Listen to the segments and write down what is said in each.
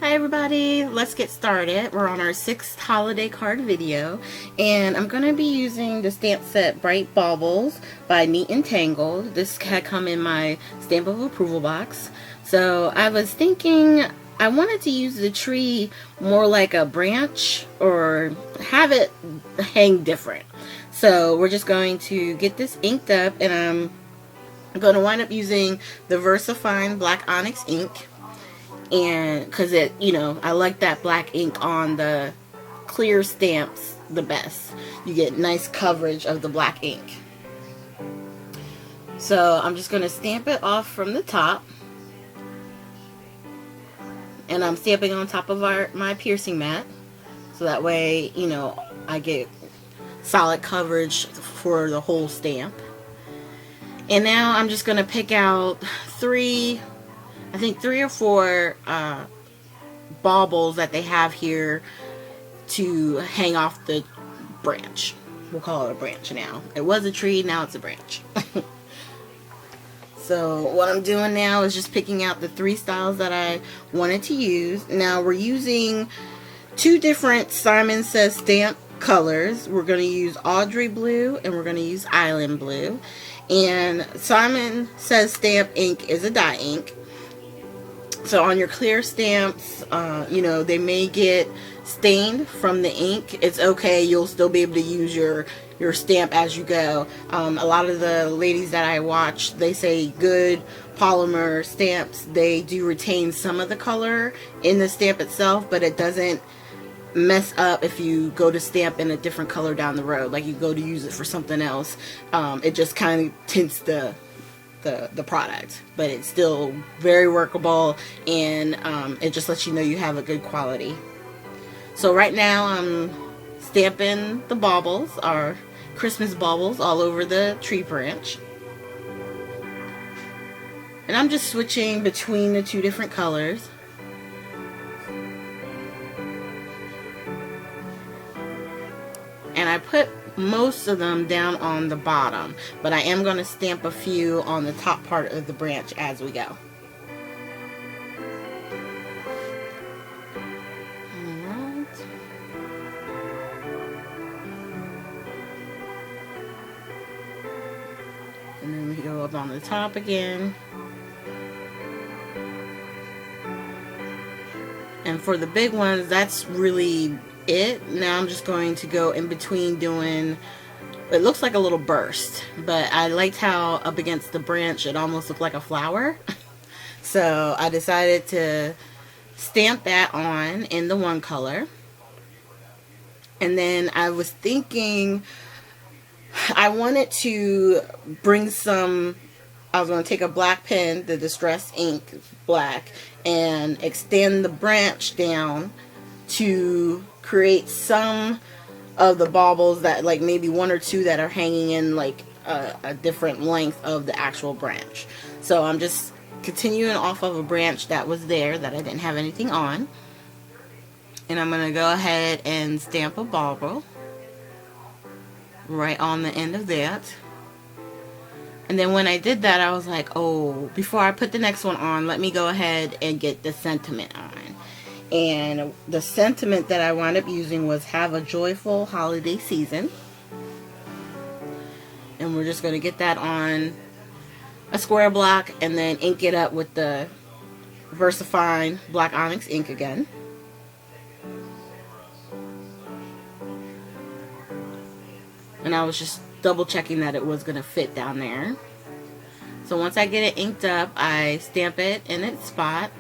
Hi everybody, let's get started. We're on our 6th holiday card video, and I'm going to be using the stamp set Bright Baubles by Neat and Tangled. This had come in my stamp of approval box. So I was thinking I wanted to use the tree more like a branch or have it hang different. So we're just going to get this inked up, and I'm going to wind up using the VersaFine Black Onyx ink. And because I like that black ink on the clear stamps the best. You get nice coverage of the black ink. So I'm just going to stamp it off from the top. And I'm stamping on top of my piercing mat. So that way, I get solid coverage for the whole stamp. And now I'm just going to pick out three or four baubles that they have here to hang off the branch. We'll call it a branch now. It was a tree, now it's a branch. So what I'm doing now is just picking out the 3 styles that I wanted to use. Now we're using 2 different Simon Says stamp colors. We're going to use Audrey Blue and we're going to use Island Blue. And Simon Says stamp ink is a dye ink. So on your clear stamps, they may get stained from the ink. It's okay. You'll still be able to use your stamp as you go. A lot of the ladies that I watch, they say good polymer stamps, they do retain some of the color in the stamp itself, but it doesn't mess up if you go to stamp in a different color down the road. Like you go to use it for something else. It just kind of tints the product, but it's still very workable, and it just lets you know you have a good quality. So right now I'm stamping the baubles, our Christmas baubles, all over the tree branch, and I'm just switching between the 2 different colors. And I put most of them down on the bottom, but I am going to stamp a few on the top part of the branch as we go. Alright. And then we go up on the top again. And for the big ones, that's really it. Now I'm just going to go in between doing, it looks like a little burst, but I liked how up against the branch it almost looked like a flower. So I decided to stamp that on in the one color. And then I was thinking I wanted to bring some, I was going to take a black pen, the Distress Ink Black, and extend the branch down to create some of the baubles that, like maybe 1 or 2 that are hanging in like a different length of the actual branch. So I'm just continuing off of a branch that was there that I didn't have anything on, and I'm going to go ahead and stamp a bauble right on the end of that. And then when I did that, I was like, oh, before I put the next one on, let me go ahead and get the sentiment on. And the sentiment that I wound up using was "Have a Joyful Holiday Season." And we're just going to get that on a square block and then ink it up with the VersaFine Black Onyx ink again. And I was just double checking that it was going to fit down there. So once I get it inked up, I stamp it in its spot,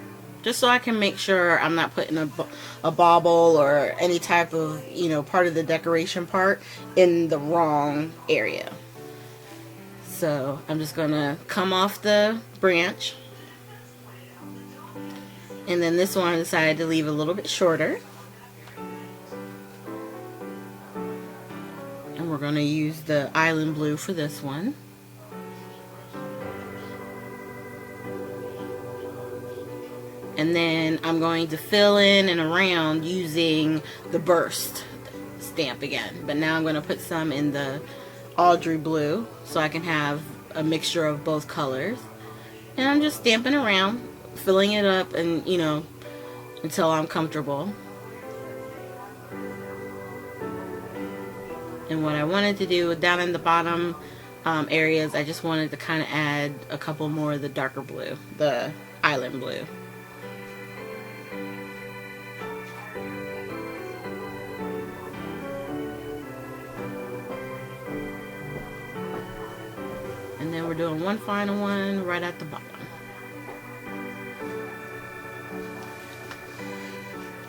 just so I can make sure I'm not putting a bauble or any type of, part of the decoration part in the wrong area. So I'm just going to come off the branch. And then this one I decided to leave a little bit shorter. And we're going to use the Island Blue for this one. And then I'm going to fill in and around using the burst stamp again. But now I'm going to put some in the Audrey Blue so I can have a mixture of both colors. And I'm just stamping around, filling it up, and until I'm comfortable. And what I wanted to do down in the bottom areas, I just wanted to kind of add a couple more of the darker blue, the island blue. And then we're doing one final one right at the bottom.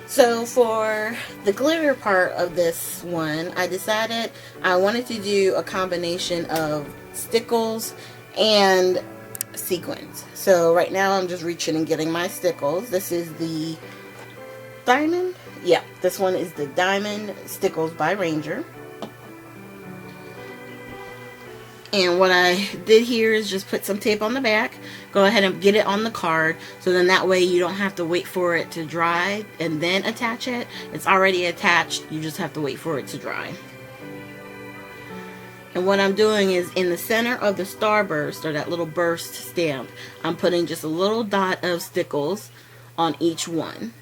So for the glitter part of this one, I decided I wanted to do a combination of stickles and sequins. So right now I'm just reaching and getting my stickles. This is the diamond. Yeah, this one is the Diamond Stickles by Ranger. And what I did here is just put some tape on the back. Go ahead and get it on the card, so then that way you don't have to wait for it to dry and then attach it. It's already attached, you just have to wait for it to dry. And what I'm doing is in the center of the starburst, or that little burst stamp, I'm putting just a little dot of stickles on each one.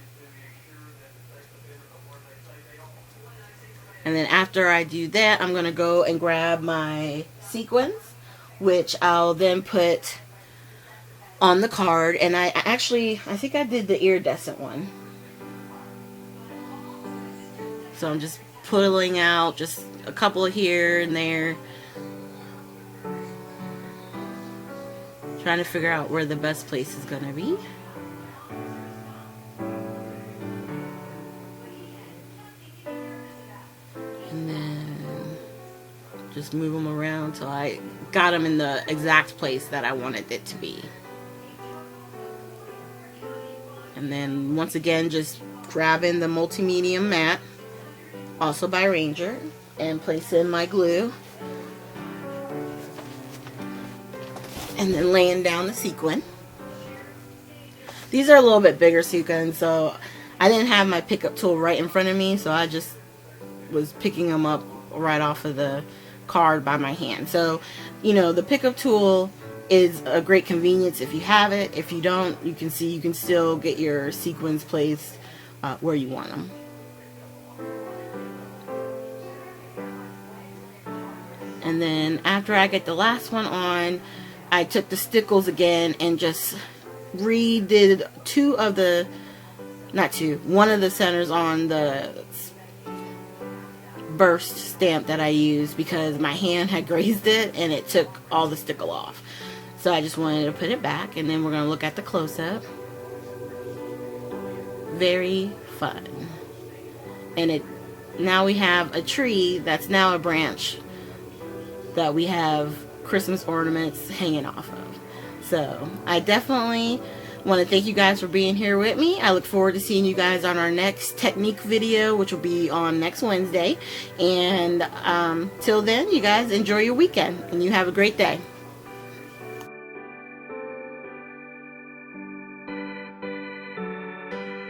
And then after I do that, I'm going to go and grab my sequins, which I'll then put on the card. And I think I did the iridescent one. So I'm just pulling out just a couple here and there, trying to figure out where the best place is going to be. And then just move them around till I got them in the exact place that I wanted it to be. And then once again, just grabbing the multi-medium mat, also by Ranger, and place in my glue. And then laying down the sequin. These are a little bit bigger sequins, so I didn't have my pickup tool right in front of me, so I just was picking them up right off of the card by my hand. So, you know, the pickup tool is a great convenience if you have it. If you don't, you can see you can still get your sequins placed where you want them. And then after I get the last one on, I took the stickles again and just redid one of the centers on the burst stamp that I used, because my hand had grazed it and it took all the stickle off. So I just wanted to put it back, and then we're going to look at the close-up. Very fun. And now we have a tree that's now a branch that we have Christmas ornaments hanging off of. So I definitely want to thank you guys for being here with me. I look forward to seeing you guys on our next technique video, which will be on next Wednesday. And till then, you guys enjoy your weekend and you have a great day.